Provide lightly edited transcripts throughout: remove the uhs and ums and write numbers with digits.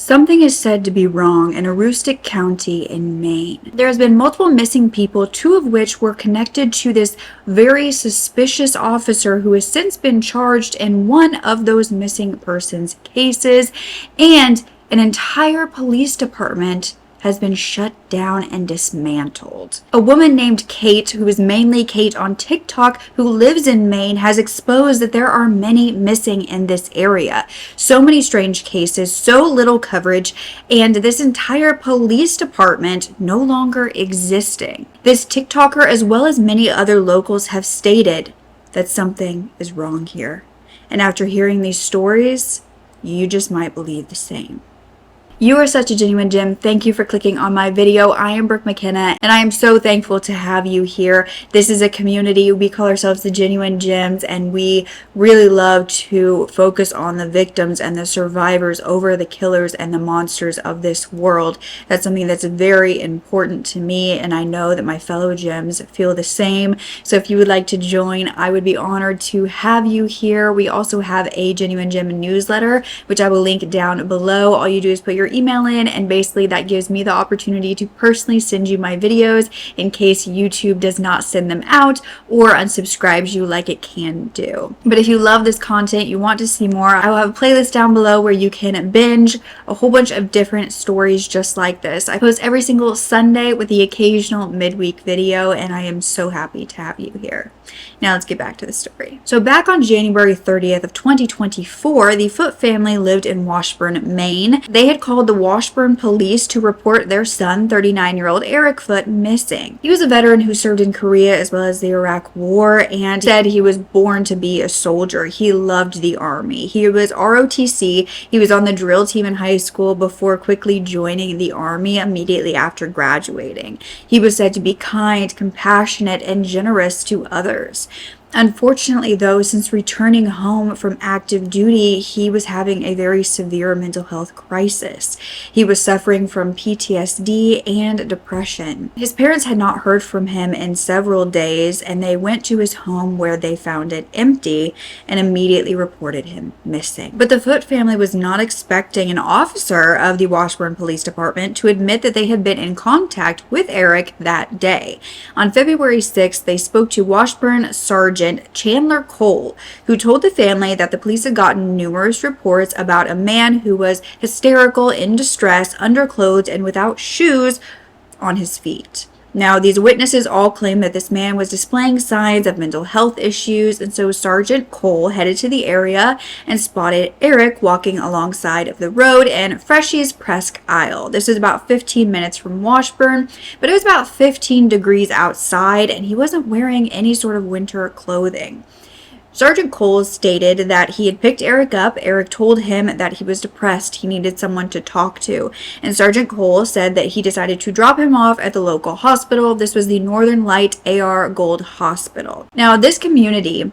Something is said to be wrong in Aroostook County in Maine. There has been multiple missing people, two of which were connected to this very suspicious officer who has since been charged in one of those missing persons cases, and an entire police department has been shut down and dismantled. A woman named Kate, who is mainly Kate on TikTok, who lives in Maine, has exposed that there are many missing in this area. So many strange cases, so little coverage, and this entire police department no longer existing. This TikToker, as well as many other locals, have stated that something is wrong here. And after hearing these stories, you just might believe the same. You are such a genuine gem. Thank you for clicking on my video. I am Brooke Makenna, and I am so thankful to have you here. This is a community. We call ourselves the Genuine Gems, and we really love to focus on the victims and the survivors over the killers and the monsters of this world. That's something that's very important to me, and I know that my fellow gems feel the same. So if you would like to join, I would be honored to have you here. We also have a Genuine Gem newsletter, which I will link down below. All you do is put your email in, and basically that gives me the opportunity to personally send you my videos in case YouTube does not send them out or unsubscribes you like it can do. But if you love this content, you want to see more, I will have a playlist down below where you can binge a whole bunch of different stories just like this. I post every single Sunday with the occasional midweek video, and I am so happy to have you here. Now let's get back to the story. So back on January 30th of 2024, the Foote family lived in Washburn, Maine. They had called the Washburn Police to report their son, 39-year-old Erik Foote, missing. He was a veteran who served in Korea as well as the Iraq War, and said he was born to be a soldier. He loved the Army. He was ROTC. He was on the drill team in high school before quickly joining the Army immediately after graduating. He was said to be kind, compassionate, and generous to others. Unfortunately, though, since returning home from active duty, he was having a very severe mental health crisis. He was suffering from PTSD and depression. His parents had not heard from him in several days, and they went to his home where they found it empty and immediately reported him missing. But the Foote family was not expecting an officer of the Washburn Police Department to admit that they had been in contact with Erik that day. On February 6th, they spoke to Washburn Sergeant Chandler, who told the family that the police had gotten numerous reports about a man who was hysterical, in distress, underclothed, and without shoes on his feet. Now, these witnesses all claim that this man was displaying signs of mental health issues, and so Sergeant Cole headed to the area and spotted Erik walking alongside of the road in Freshy's Presque Isle. This is about 15 minutes from Washburn, but it was about 15 degrees outside, and he wasn't wearing any sort of winter clothing. Sergeant Cole stated that he had picked Erik up. Erik told him that he was depressed. He needed someone to talk to. And Sergeant Cole said that he decided to drop him off at the local hospital. This was the Northern Light AR Gold Hospital. Now, this community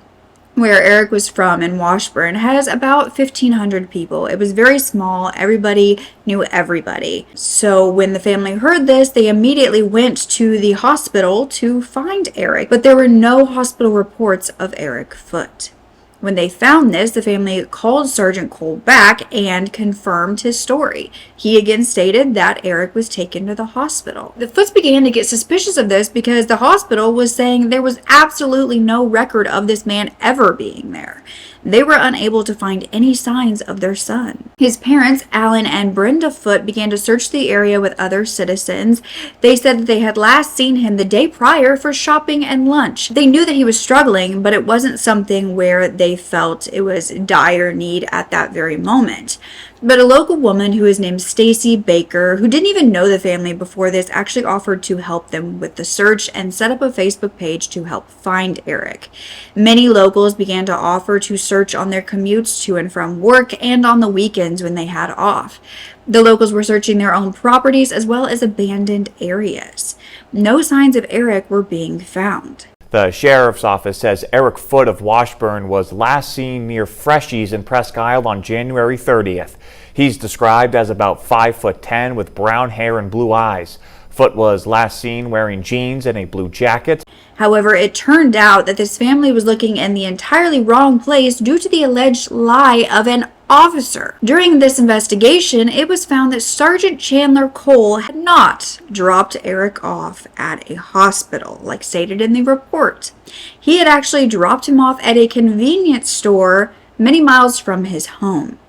where Erik was from in Washburn has about 1,500 people. It was very small. Everybody knew everybody. So when the family heard this, they immediately went to the hospital to find Erik, but there were no hospital reports of Erik Foote. When they found this, the family called Sergeant Cole back and confirmed his story. He again stated that Erik was taken to the hospital. The Footes began to get suspicious of this because the hospital was saying there was absolutely no record of this man ever being there. They were unable to find any signs of their son. His parents, Alan and Brenda Foote, began to search the area with other citizens. They said that they had last seen him the day prior for shopping and lunch. They knew that he was struggling, but it wasn't something where they felt it was dire need at that very moment. But a local woman who is named Stacy Baker, who didn't even know the family before this, actually offered to help them with the search and set up a Facebook page to help find Erik. Many locals began to offer to search on their commutes to and from work and on the weekends when they had off. The locals were searching their own properties as well as abandoned areas. No signs of Erik were being found. The sheriff's office says Erik Foote of Washburn was last seen near Freshy's in Presque Isle on January 30th. He's described as about 5'10" with brown hair and blue eyes. Foote was last seen wearing jeans and a blue jacket. However, it turned out that this family was looking in the entirely wrong place due to the alleged lie of an officer. During this investigation, it was found that Sergeant Chandler Cole had not dropped Eric off at a hospital, like stated in the report. He had actually dropped him off at a convenience store many miles from his home.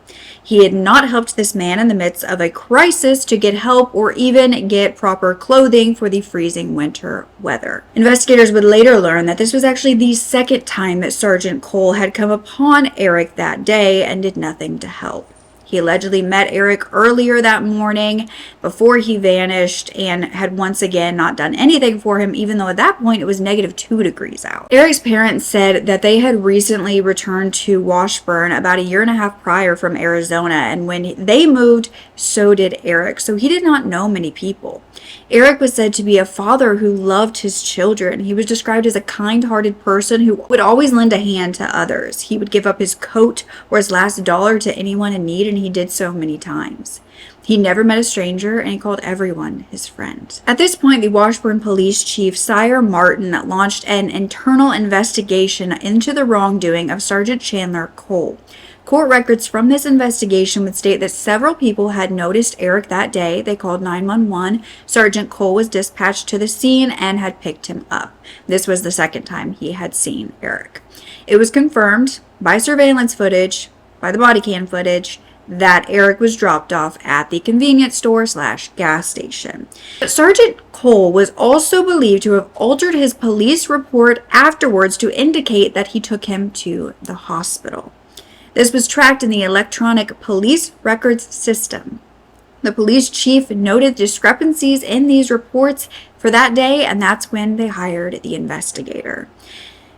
He had not helped this man in the midst of a crisis to get help or even get proper clothing for the freezing winter weather. Investigators would later learn that this was actually the second time that Sergeant Cole had come upon Eric that day and did nothing to help. He allegedly met Eric earlier that morning before he vanished and had once again not done anything for him, even though at that point it was -2 degrees out. Eric's parents said that they had recently returned to Washburn about a year and a half prior from Arizona, and when they moved, so did Eric, so he did not know many people. Eric was said to be a father who loved his children. He was described as a kind-hearted person who would always lend a hand to others. He would give up his coat or his last dollar to anyone in need, and he did so many times. He never met a stranger, and he called everyone his friend. At this point, the Washburn Police Chief, Sire Martin, launched an internal investigation into the wrongdoing of Sergeant Chandler Cole. Court records from this investigation would state that several people had noticed Eric that day. They called 911. Sergeant Cole was dispatched to the scene and had picked him up. This was the second time he had seen Eric. It was confirmed by surveillance footage, by the body cam footage, that Eric was dropped off at the convenience store/gas station. Sergeant Cole was also believed to have altered his police report afterwards to indicate that he took him to the hospital. This was tracked in the electronic police records system. The police chief noted discrepancies in these reports for that day, and that's when they hired the investigator.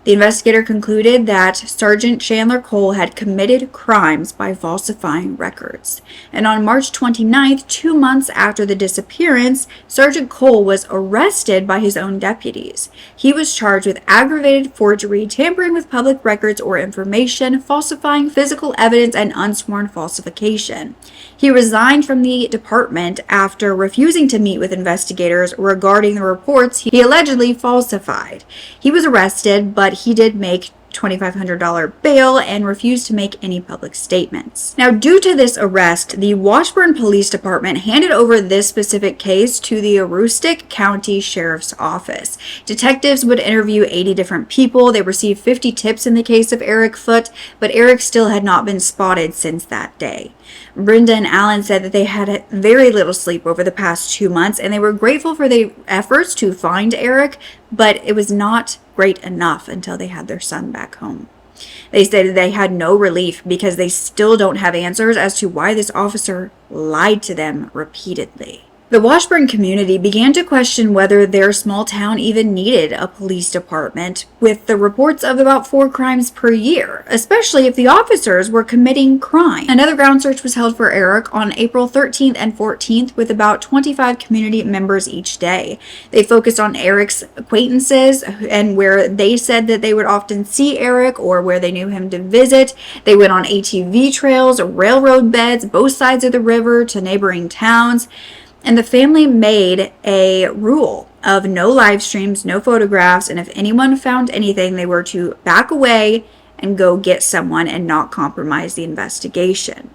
The investigator concluded that Sergeant Chandler Cole had committed crimes by falsifying records. And on March 29th, 2 months after the disappearance, Sergeant Cole was arrested by his own deputies. He was charged with aggravated forgery, tampering with public records or information, falsifying physical evidence, and unsworn falsification. He resigned from the department after refusing to meet with investigators regarding the reports he allegedly falsified. He was arrested, but he did make $2,500 bail and refused to make any public statements. Now, due to this arrest, the Washburn Police Department handed over this specific case to the Aroostook County Sheriff's Office. Detectives would interview 80 different people. They received 50 tips in the case of Erik Foote, but Eric still had not been spotted since that day. Brenda and Alan said that they had very little sleep over the past 2 months, and they were grateful for the efforts to find Eric, but it was not great enough until they had their son back home. They stated they had no relief because they still don't have answers as to why this officer lied to them repeatedly. The Washburn community began to question whether their small town even needed a police department, with the reports of about 4 crimes per year, especially if the officers were committing crime. Another ground search was held for Eric on April 13th and 14th with about 25 community members each day. They focused on Eric's acquaintances and where they said that they would often see Eric or where they knew him to visit. They went on ATV trails, railroad beds, both sides of the river to neighboring towns. And the family made a rule of no live streams, no photographs, and if anyone found anything, they were to back away and go get someone and not compromise the investigation.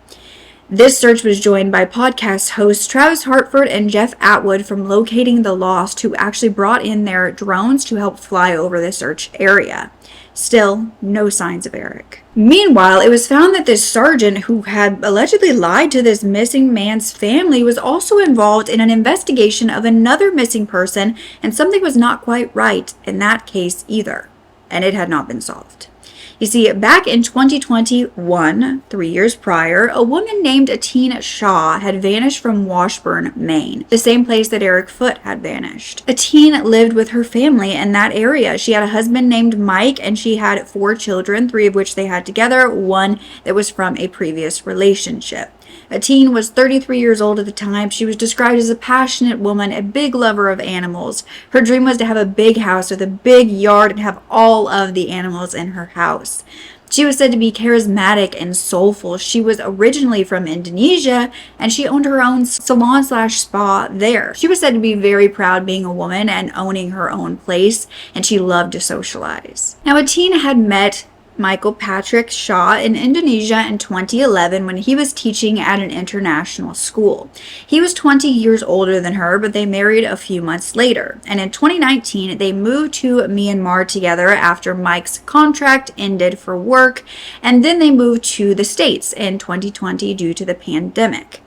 This search was joined by podcast hosts Travis Hartford and Jeff Atwood from Locating the Lost, who actually brought in their drones to help fly over the search area. Still, no signs of Eric. Meanwhile, it was found that this sergeant who had allegedly lied to this missing man's family was also involved in an investigation of another missing person, and something was not quite right in that case either, and it had not been solved. You see, back in 2021, 3 years prior, a woman named Attiin Shaw had vanished from Washburn, Maine, the same place that Erik Foote had vanished. Attiin lived with her family in that area. She had a husband named Mike, and she had 4 children, 3 of which they had together, 1 that was from a previous relationship. Attiin was 33 years old at the time. She was described as a passionate woman, a big lover of animals. Her dream was to have a big house with a big yard and have all of the animals in her house. She was said to be charismatic and soulful. She was originally from Indonesia, and she owned her own salon/spa there. She was said to be very proud being a woman and owning her own place, and she loved to socialize. Now, Attiin had met Michael Patrick Shaw in Indonesia in 2011 when he was teaching at an international school. He was 20 years older than her, but they married a few months later. And in 2019, they moved to Myanmar together after Mike's contract ended for work, and then they moved to the States in 2020 due to the pandemic.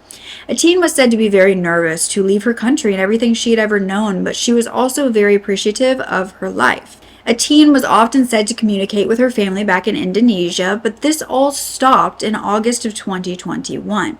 Attiin was said to be very nervous to leave her country and everything she had ever known, but she was also very appreciative of her life. Attiin was often said to communicate with her family back in Indonesia, but this all stopped in August of 2021.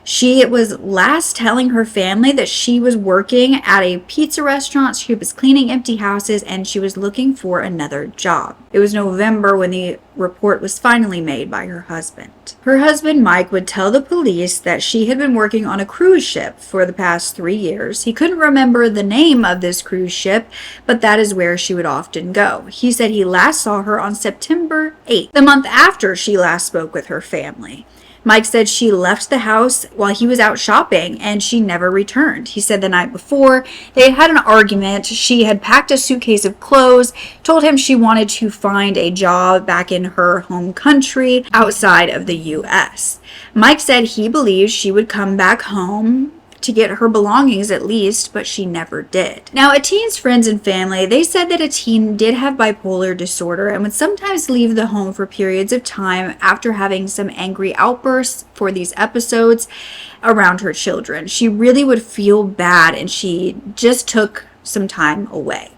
She was last telling her family that she was working at a pizza restaurant, she was cleaning empty houses, and she was looking for another job. It was November when the report was finally made by her husband. Her husband, Mike, would tell the police that she had been working on a cruise ship for the past 3 years. He couldn't remember the name of this cruise ship, but that is where she would often go. He said he last saw her on September 8th, the month after she last spoke with her family. Mike said she left the house while he was out shopping and she never returned. He said the night before they had an argument. She had packed a suitcase of clothes, told him she wanted to find a job back in her home country outside of the U.S. Mike said he believed she would come back home to get her belongings at least, but she never did. Now, Attiin's friends and family, they said that Attiin did have bipolar disorder and would sometimes leave the home for periods of time after having some angry outbursts for these episodes around her children. She really would feel bad and she just took some time away.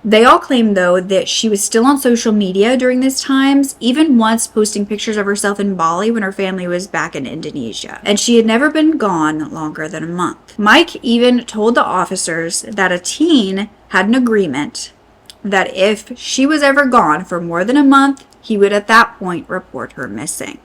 They all claimed, though, that she was still on social media during these times, even once posting pictures of herself in Bali when her family was back in Indonesia. And she had never been gone longer than a month. Mike even told the officers that Attiin had an agreement that if she was ever gone for more than a month, he would at that point report her missing.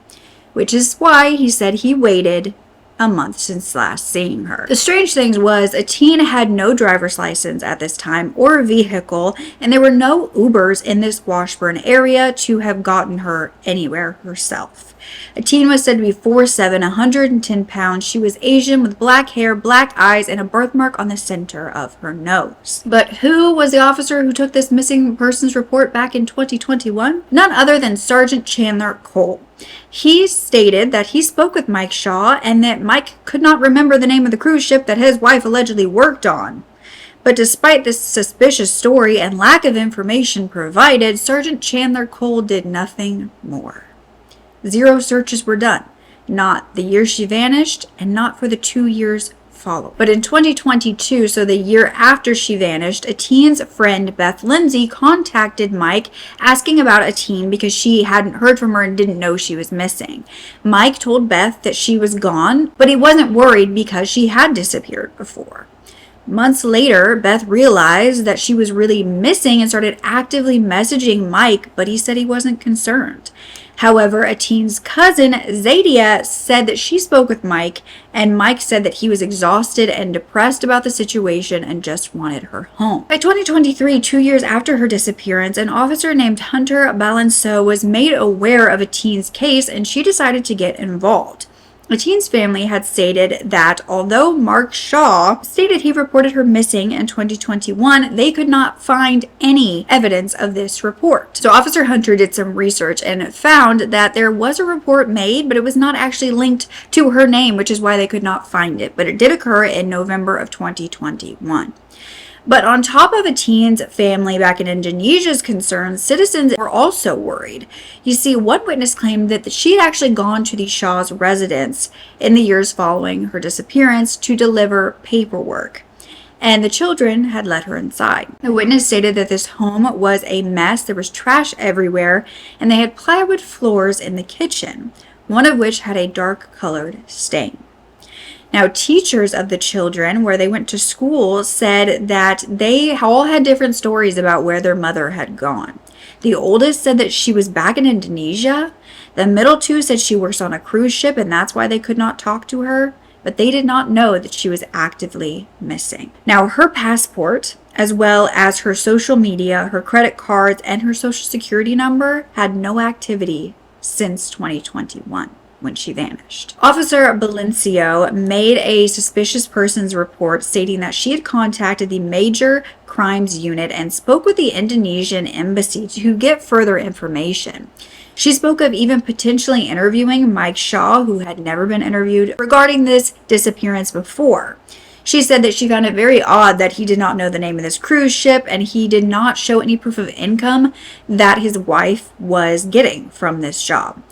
Which is why he said he waited a month since last seeing her. The strange thing was Attiin had no driver's license at this time or vehicle, and there were no Ubers in this Washburn area to have gotten her anywhere herself. Attiin was said to be 4'7", 110 pounds. She was Asian with black hair, black eyes, and a birthmark on the center of her nose. But who was the officer who took this missing persons report back in 2021? None other than Sergeant Chandler Cole. He stated that he spoke with Mike Shaw and that Mike could not remember the name of the cruise ship that his wife allegedly worked on. But despite this suspicious story and lack of information provided, Sergeant Chandler Cole did nothing more. 0 searches were done, not the year she vanished and not for the 2 years following. But in 2022, so the year after she vanished, Attiin's friend Beth Lindsay contacted Mike asking about Attiin because she hadn't heard from her and didn't know she was missing. Mike told Beth that she was gone, but he wasn't worried because she had disappeared before. Months later, Beth realized that she was really missing and started actively messaging Mike, but he said he wasn't concerned. However, Attiin's cousin, Zadia, said that she spoke with Mike, and Mike said that he was exhausted and depressed about the situation and just wanted her home. By 2023, 2 years after her disappearance, an officer named Hunter Balanso was made aware of Attiin's case, and she decided to get involved. Attiin's family had stated that although Mark Shaw stated he reported her missing in 2021, they could not find any evidence of this report. So Officer Hunter did some research and found that there was a report made, but it was not actually linked to her name, which is why they could not find it. But it did occur in November of 2021. But on top of Attiin's family back in Indonesia's concerns, citizens were also worried. You see, one witness claimed that she had actually gone to the Shaw's residence in the years following her disappearance to deliver paperwork, and the children had let her inside. The witness stated that this home was a mess. There was trash everywhere, and they had plywood floors in the kitchen, one of which had a dark-colored stain. Now, teachers of the children, where they went to school, said that they all had different stories about where their mother had gone. The oldest said that she was back in Indonesia. The middle two said she works on a cruise ship and that's why they could not talk to her. But they did not know that she was actively missing. Now, her passport, as well as her social media, her credit cards, and her social security number had no activity since 2021 when she vanished. Officer Balencio made a suspicious persons report stating that she had contacted the Major Crimes Unit and spoke with the Indonesian embassy to get further information. She spoke of even potentially interviewing Mike Shaw, who had never been interviewed, regarding this disappearance before. She said that she found it very odd that he did not know the name of this cruise ship and he did not show any proof of income that his wife was getting from this job.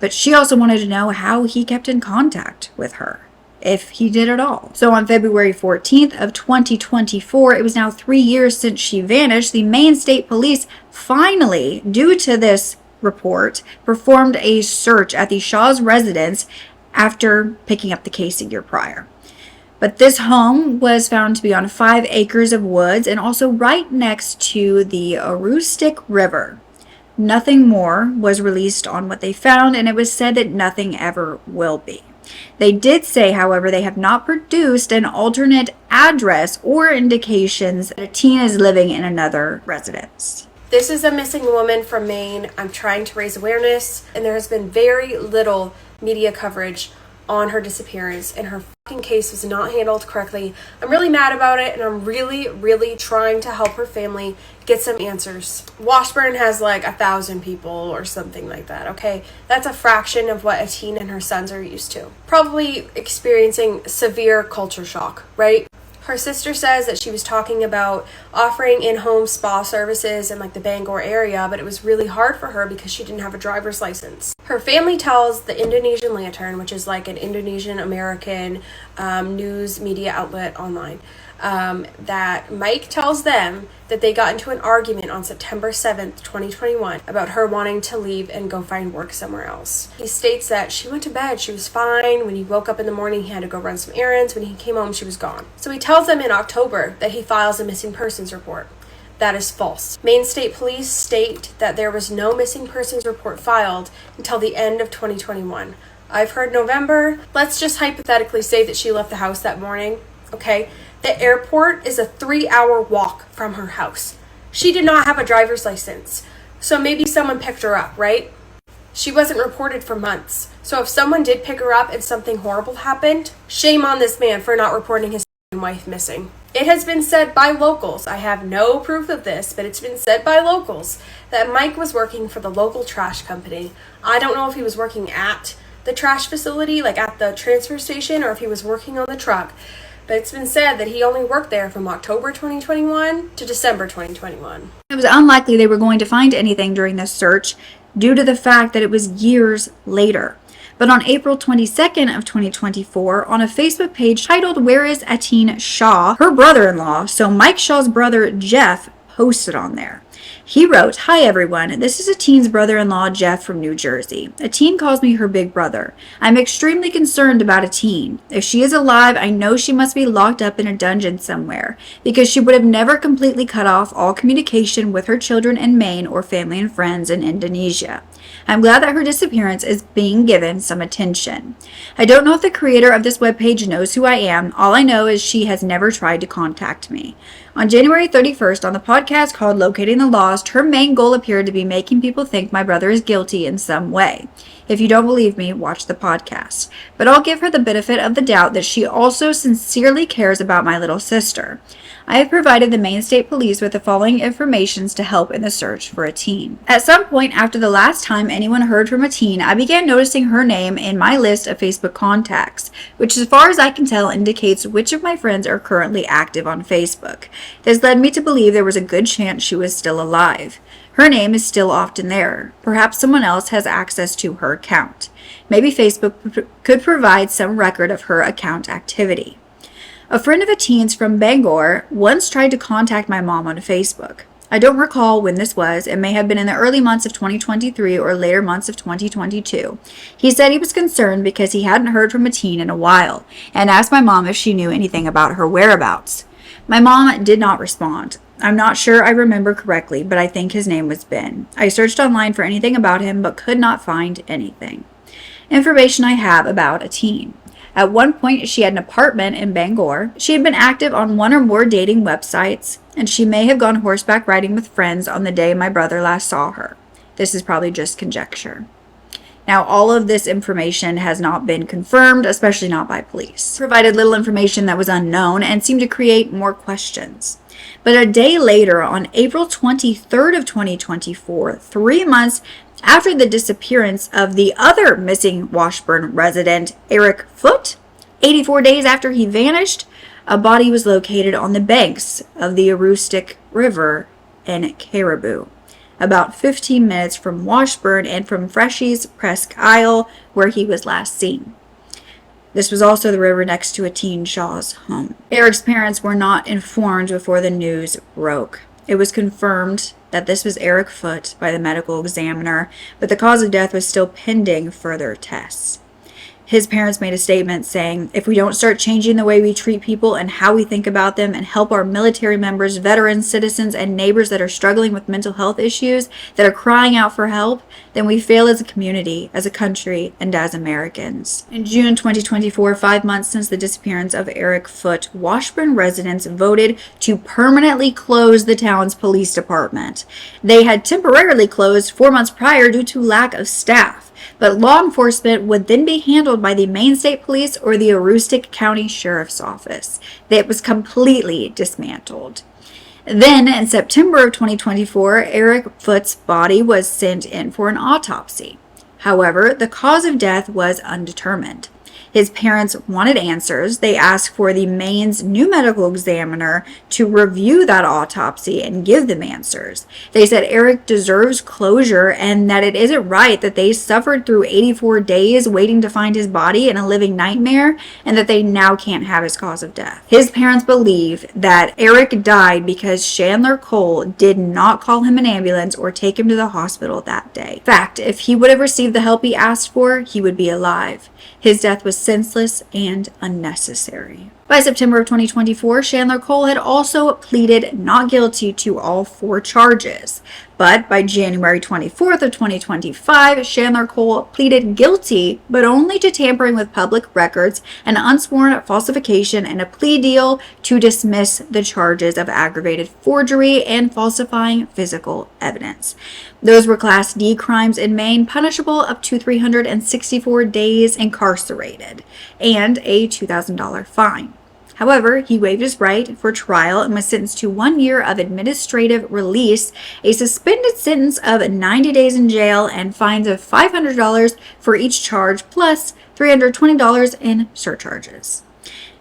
But she also wanted to know how he kept in contact with her, if he did at all. So on February 14th of 2024, it was now 3 years since she vanished, the Maine State Police finally, due to this report, performed a search at the Shaw's residence after picking up the case a year prior. But this home was found to be on 5 acres of woods and also right next to the Aroostook River. Nothing more was released on what they found, and it was said that nothing ever will be. They did say, however, they have not produced an alternate address or indications that Attiin is living in another residence. This is a missing woman from Maine. I'm trying to raise awareness, and there has been very little media coverage on her disappearance, and her fucking case was not handled correctly. I'm really mad about it, and I'm really trying to help her family get some answers. Washburn has like 1,000 people or something like that, okay? That's a fraction of what Attiin and her sons are used to. Probably experiencing severe culture shock, right? Her sister says that she was talking about offering in-home spa services in like the Bangor area, but it was really hard for her because she didn't have a driver's license. Her family tells the Indonesian Lantern, which is like an Indonesian American news media outlet online, that Mike tells them that they got into an argument on September 7th, 2021 about her wanting to leave and go find work somewhere else. He states that she went to bed, she was fine. When he woke up in the morning, he had to go run some errands. When he came home, she was gone. So he tells them in October that he files a missing persons report. That is false. Maine State Police state that there was no missing persons report filed until the end of 2021. I've heard November. Let's just hypothetically say that she left the house that morning, okay? The airport is a 3-hour walk from her house. She did not have a driver's license, so maybe someone picked her up, right? She wasn't reported for months. So if someone did pick her up and something horrible happened, shame on this man for not reporting his wife missing. It has been said by locals, I have no proof of this, but it's been said by locals that Mike was working for the local trash company. I don't know if he was working at the trash facility, like at the transfer station, or if he was working on the truck. But it's been said that he only worked there from October 2021 to December 2021. It was unlikely they were going to find anything during this search due to the fact that it was years later. But on April 22nd of 2024, on a Facebook page titled "Where is Attiin Shaw?", her brother-in-law, so Mike Shaw's brother Jeff, posted on there. He wrote, "Hi everyone, this is Attiin's brother-in-law Jeff from New Jersey. Attiin calls me her big brother. I'm extremely concerned about Attiin. If she is alive, I know she must be locked up in a dungeon somewhere, because she would have never completely cut off all communication with her children in Maine or family and friends in Indonesia. I'm glad that her disappearance is being given some attention. I don't know if the creator of this webpage knows who I am. All I know is she has never tried to contact me. On January 31st, on the podcast called Locating the Lost, her main goal appeared to be making people think my brother is guilty in some way. If you don't believe me, watch the podcast. But I'll give her the benefit of the doubt that she also sincerely cares about my little sister. I have provided the Maine State Police with the following information to help in the search for Attiin. At some point after the last time anyone heard from Attiin, I began noticing her name in my list of Facebook contacts, which as far as I can tell indicates which of my friends are currently active on Facebook. This led me to believe there was a good chance she was still alive. Her name is still often there. Perhaps someone else has access to her account. Maybe Facebook could provide some record of her account activity. A friend of Attiin's from Bangor once tried to contact my mom on Facebook. I don't recall when this was. It may have been in the early months of 2023 or later months of 2022. He said he was concerned because he hadn't heard from Attiin in a while and asked my mom if she knew anything about her whereabouts. My mom did not respond. I'm not sure I remember correctly, but I think his name was Ben. I searched online for anything about him, but could not find anything. Information I have about Attiin. At one point, she had an apartment in Bangor. She had been active on one or more dating websites, and she may have gone horseback riding with friends on the day my brother last saw her. This is probably just conjecture. Now, all of this information has not been confirmed, especially not by police. Provided little information that was unknown and seemed to create more questions. But a day later, on April 23rd of 2024, 3 months after the disappearance of the other missing Washburn resident, Erik Foote, 84 days after he vanished, a body was located on the banks of the Aroostook River in Caribou, about 15 minutes from Washburn and from Freshie's Presque Isle, where he was last seen. This was also the river next to Attiin Shaw's home. Eric's parents were not informed before the news broke. It was confirmed that this was Erik Foote by the medical examiner, but the cause of death was still pending further tests. His parents made a statement saying, "If we don't start changing the way we treat people and how we think about them and help our military members, veterans, citizens, and neighbors that are struggling with mental health issues, that are crying out for help, then we fail as a community, as a country, and as Americans." In June 2024, 5 months since the disappearance of Erik Foote, Washburn residents voted to permanently close the town's police department. They had temporarily closed 4 months prior due to lack of staff. But law enforcement would then be handled by the Maine State Police or the Aroostook County Sheriff's Office. It was completely dismantled. Then, in September of 2024, Erik Foote's body was sent in for an autopsy. However, the cause of death was undetermined. His parents wanted answers. They asked for the Maine's new medical examiner to review that autopsy and give them answers. They said Erik deserves closure and that it isn't right that they suffered through 84 days waiting to find his body in a living nightmare and that they now can't have his cause of death. His parents believe that Erik died because Chandler Cole did not call him an ambulance or take him to the hospital that day. In fact, if he would have received the help he asked for, he would be alive. His death was senseless and unnecessary. By September of 2024, Chandler Cole had also pleaded not guilty to all 4 charges. But by January 24th of 2025, Chandler Cole pleaded guilty, but only to tampering with public records, an unsworn falsification, and a plea deal to dismiss the charges of aggravated forgery and falsifying physical evidence. Those were Class D crimes in Maine, punishable up to 364 days incarcerated and a $2,000 fine. However, he waived his right for trial and was sentenced to 1 year of administrative release, a suspended sentence of 90 days in jail, and fines of $500 for each charge, plus $320 in surcharges.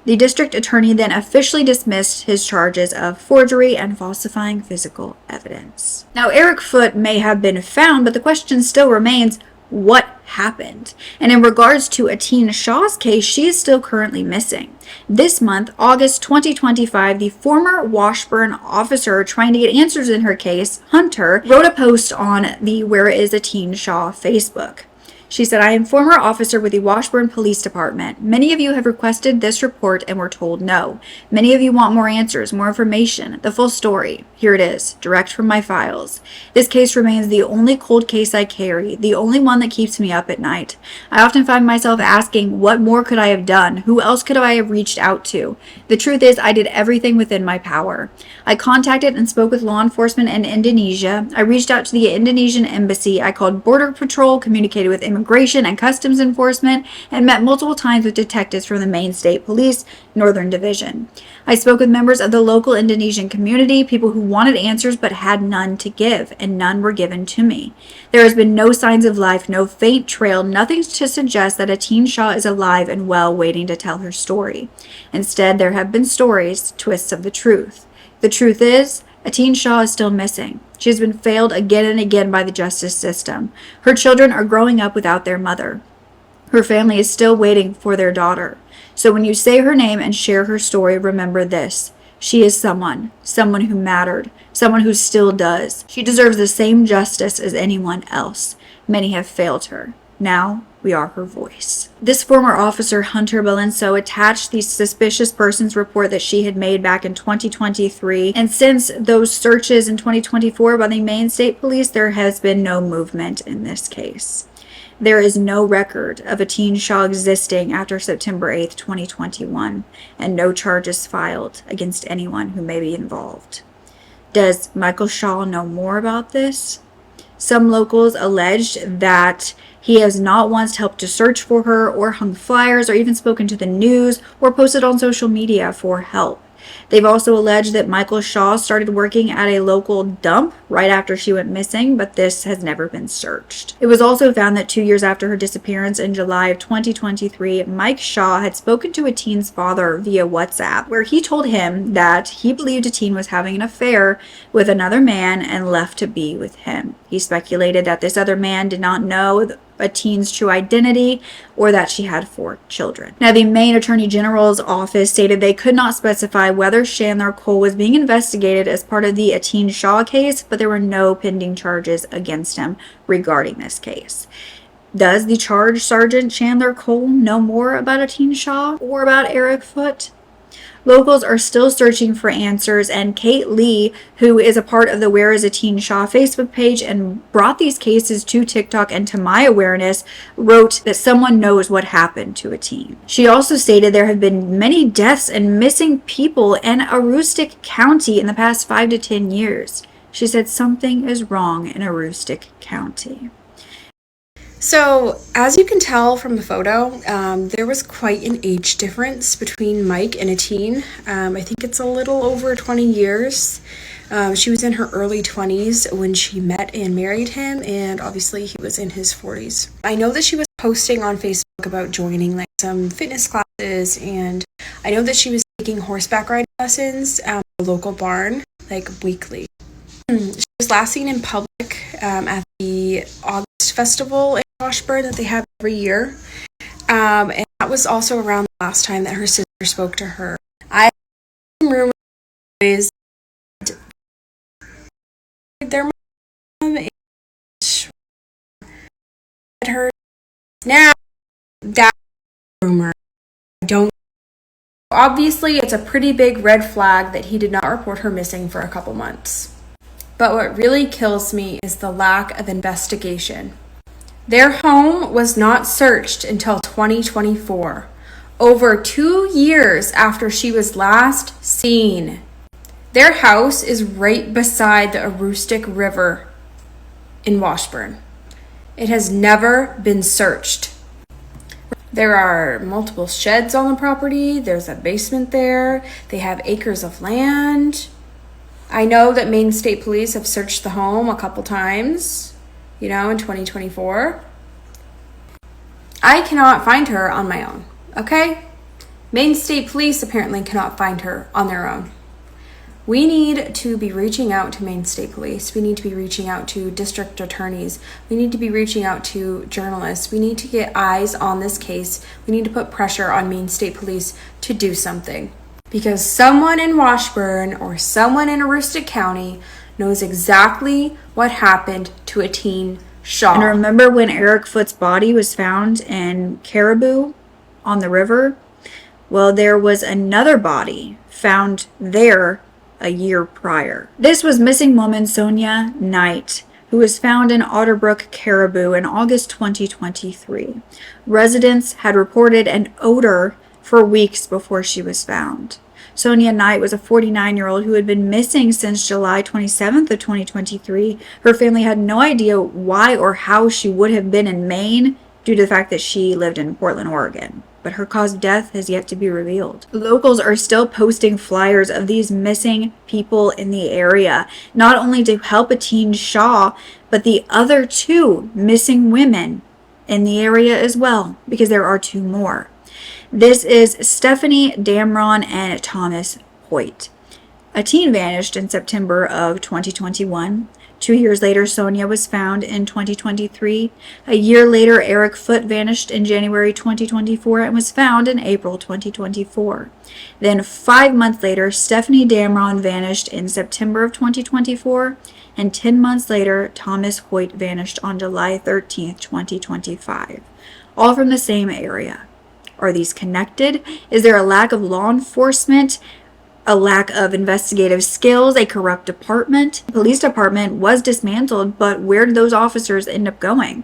The district attorney then officially dismissed his charges of forgery and falsifying physical evidence. Now, Erik Foote may have been found, but the question still remains, what happened? And in regards to Attiin Shaw's case, she is still currently missing. This month, August 2025, the former Washburn officer trying to get answers in her case, Hunter, wrote a post on the Where Is Attiin Shaw Facebook. She said, "I am former officer with the Washburn Police Department. Many of you have requested this report and were told no. Many of you want more answers, more information, the full story. Here it is, direct from my files. This case remains the only cold case I carry, the only one that keeps me up at night. I often find myself asking, what more could I have done? Who else could I have reached out to? The truth is, I did everything within my power. I contacted and spoke with law enforcement in Indonesia. I reached out to the Indonesian embassy. I called Border Patrol, communicated with Immigration and Customs Enforcement, and met multiple times with detectives from the Maine State Police Northern Division. I spoke with members of the local Indonesian community, people who wanted answers but had none to give, and none were given to me. There has been no signs of life, no faint trail, nothing to suggest that Attiin Shaw is alive and well, waiting to tell her story. Instead, there have been stories, twists of the truth. The truth is, Attiin Shaw is still missing. She has been failed again and again by the justice system. Her children are growing up without their mother. Her family is still waiting for their daughter. So when you say her name and share her story, remember this. She is someone who mattered, someone who still does. She deserves the same justice as anyone else. Many have failed her. Now we are her voice." This former officer, Hunter Balenso, attached the suspicious persons report that she had made back in 2023. And since those searches in 2024 by the Maine State Police, there has been no movement in this case. There is no record of Attiin Shaw existing after September 8th, 2021, and no charges filed against anyone who may be involved. Does Michael Shaw know more about this? Some locals alleged that he has not once helped to search for her or hung flyers or even spoken to the news or posted on social media for help. They've also alleged that Michael Shaw started working at a local dump right after she went missing, but this has never been searched. It was also found that 2 years after her disappearance in July of 2023, Mike Shaw had spoken to Attiin's father via WhatsApp, where he told him that he believed Attiin was having an affair with another man and left to be with him. He speculated that this other man did not know Attiin's true identity or that she had 4 children. Now, the Maine Attorney General's office stated they could not specify whether Chandler Cole was being investigated as part of the Attiin Shaw case, but there were no pending charges against him regarding this case. Does the charged Sergeant Chandler Cole know more about Attiin Shaw or about Erik Foote? Locals are still searching for answers, and Kate Lee, who is a part of the Where is Attiin Shaw Facebook page and brought these cases to TikTok and to my awareness, wrote that someone knows what happened to Attiin. She also stated there have been many deaths and missing people in Aroostook County in the past 5 to 10 years. She said something is wrong in Aroostook County. So, as you can tell from the photo, there was quite an age difference between Mike and Attiin. I think it's a little over 20 years. She was in her early 20s when she met and married him, and obviously he was in his 40s. I know that she was posting on Facebook about joining like some fitness classes, and I know that she was taking horseback riding lessons at a local barn, like weekly. She was last seen in public at the August Festival in Washburn that they have every year. And that was also around the last time that her sister spoke to her. I have rumors their mom and her now that rumor. I don't. Obviously, it's a pretty big red flag that he did not report her missing for a couple months. But what really kills me is the lack of investigation. Their home was not searched until 2024, over 2 years after she was last seen. Their house is right beside the Aroostook River in Washburn. It has never been searched. There are multiple sheds on the property. There's a basement there. They have acres of land. I know that Maine State Police have searched the home a couple times, in 2024. I cannot find her on my own, okay? Maine State Police apparently cannot find her on their own. We need to be reaching out to Maine State Police. We need to be reaching out to district attorneys. We need to be reaching out to journalists. We need to get eyes on this case. We need to put pressure on Maine State Police to do something. Because someone in Washburn or someone in Aroostook County knows exactly what happened to Attiin Shaw. And remember when Erik Foote's body was found in Caribou on the river? Well, there was another body found there a year prior. This was missing woman Sonja Knight, who was found in Otterbrook, Caribou in August 2023. Residents had reported an odor for weeks before she was found. Sonja Knight was a 49-year-old who had been missing since July 27th of 2023. Her family had no idea why or how she would have been in Maine due to the fact that she lived in Portland, Oregon. But her cause of death has yet to be revealed. Locals are still posting flyers of these missing people in the area, not only to help Attiin Shaw, but the other 2 missing women in the area as well, because there are 2 more. This is Stefanie Damron and Tomis Hoyt. Attiin vanished in September of 2021. 2 years later, Sonja was found in 2023. A year later, Erik Foote vanished in January 2024 and was found in April 2024. Then 5 months later, Stefanie Damron vanished in September of 2024. And 10 months later, Tomis Hoyt vanished on July 13th, 2025. All from the same area. Are these connected? Is there a lack of law enforcement? A lack of investigative skills? A corrupt department? The police department was dismantled, but where did those officers end up going?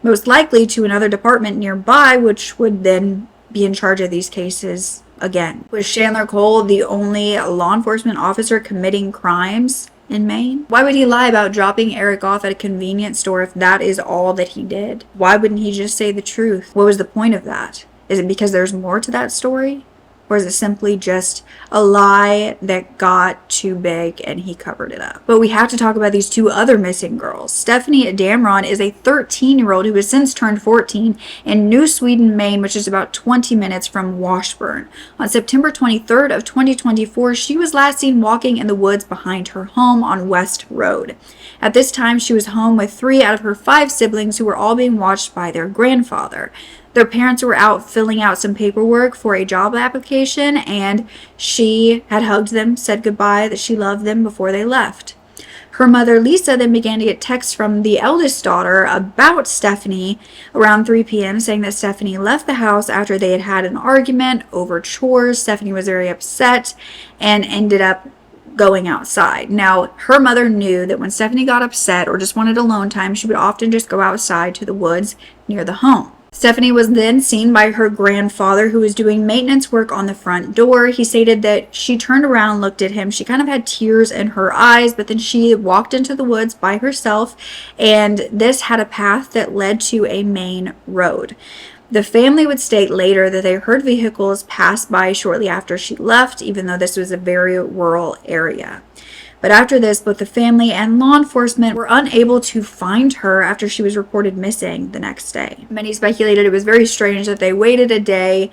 Most likely to another department nearby, which would then be in charge of these cases again. Was Chandler Cole the only law enforcement officer committing crimes in Maine? Why would he lie about dropping Eric off at a convenience store if that is all that he did? Why wouldn't he just say the truth? What was the point of that? Is it because there's more to that story? Or is it simply just a lie that got too big and he covered it up? But we have to talk about these two other missing girls. Stefanie Damron is a 13-year-old who has since turned 14 in New Sweden, Maine, which is about 20 minutes from Washburn. On September 23rd of 2024, she was last seen walking in the woods behind her home on West Road. At this time, she was home with 3 out of her 5 siblings who were all being watched by their grandfather. Their parents were out filling out some paperwork for a job application, and she had hugged them, said goodbye, that she loved them before they left. Her mother, Lisa, then began to get texts from the eldest daughter about Stefanie around 3 p.m. saying that Stefanie left the house after they had had an argument over chores. Stefanie was very upset and ended up going outside. Now, her mother knew that when Stefanie got upset or just wanted alone time, she would often just go outside to the woods near the home. Stefanie was then seen by her grandfather, who was doing maintenance work on the front door. He stated that she turned around, looked at him. She kind of had tears in her eyes, but then she walked into the woods by herself, and this had a path that led to a main road. The family would state later that they heard vehicles pass by shortly after she left, even though this was a very rural area. But after this, both the family and law enforcement were unable to find her after she was reported missing the next day. Many speculated it was very strange that they waited a day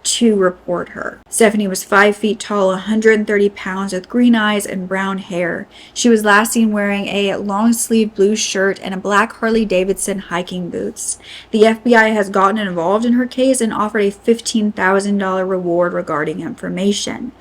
to report her. Stefanie was 5 feet tall, 130 pounds, with green eyes and brown hair. She was last seen wearing a long-sleeved blue shirt and a black Harley-Davidson hiking boots. The FBI has gotten involved in her case and offered a $15,000 reward regarding information.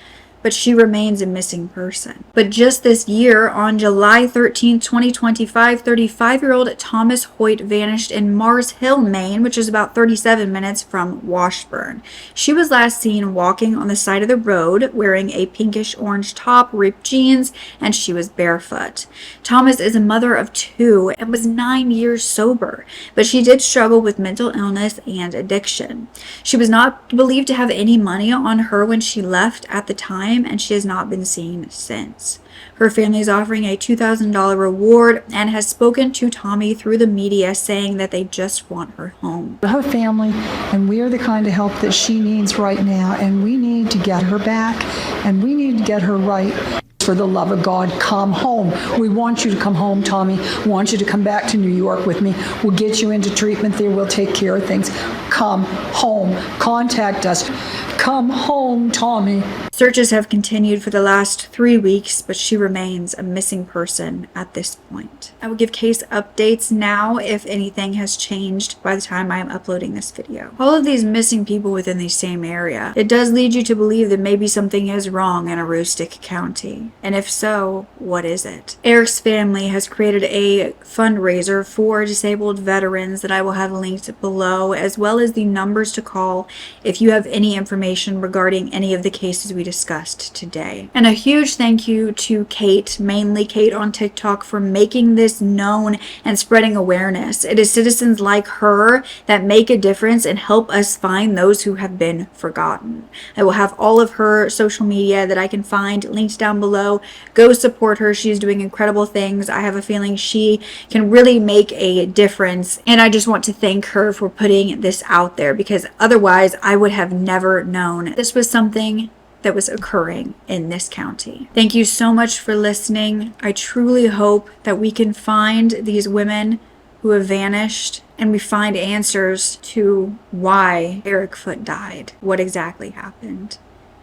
But she remains a missing person. But just this year, on July 13, 2025, 35-year-old Tomis Hoyt vanished in Mars Hill, Maine, which is about 37 minutes from Washburn. She was last seen walking on the side of the road, wearing a pinkish-orange top, ripped jeans, and she was barefoot. Tomis is a mother of 2 and was 9 years sober, but she did struggle with mental illness and addiction. She was not believed to have any money on her when she left at the time, and she has not been seen since. Her family is offering a $2,000 reward and has spoken to Tommy through the media, saying that they just want her home. Her family, and we are the kind of help that she needs right now, and we need to get her back, and we need to get her right. For the love of God, come home. We want you to come home, Tommy. We want you to come back to New York with me. We'll get you into treatment there. We'll take care of things. Come home. Contact us. Come home, Tommy. Searches have continued for the last 3 weeks, but she remains a missing person at this point. I will give case updates now if anything has changed by the time I am uploading this video. All of these missing people within the same area, it does lead you to believe that maybe something is wrong in Aroostook County. And if so, what is it? Eric's family has created a fundraiser for disabled veterans that I will have linked below, as well as the numbers to call if you have any information regarding any of the cases we discussed today. And a huge thank you to Kate, mainly Kate on TikTok, for making this known and spreading awareness. It is citizens like her that make a difference and help us find those who have been forgotten. I will have all of her social media that I can find linked down below. Go support her. She's doing incredible things. I have a feeling she can really make a difference, and I just want to thank her for putting this out there, because otherwise I would have never known this was something that was occurring in this county. Thank you so much for listening. I truly hope that we can find these women who have vanished, and we find answers to why Erik Foote died, what exactly happened,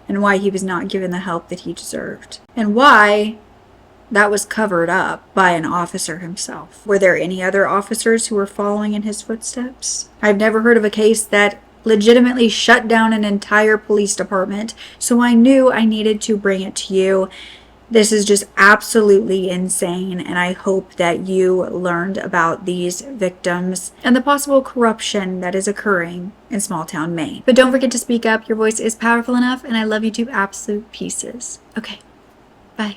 and why he was not given the help that he deserved, and why that was covered up by an officer himself. Were there any other officers who were following in his footsteps? I've never heard of a case that legitimately shut down an entire police department, so I knew I needed to bring it to you. This is just absolutely insane, and I hope that you learned about these victims and the possible corruption that is occurring in small town Maine. But don't forget to speak up. Your voice is powerful enough, and I love you to absolute pieces. Okay, bye.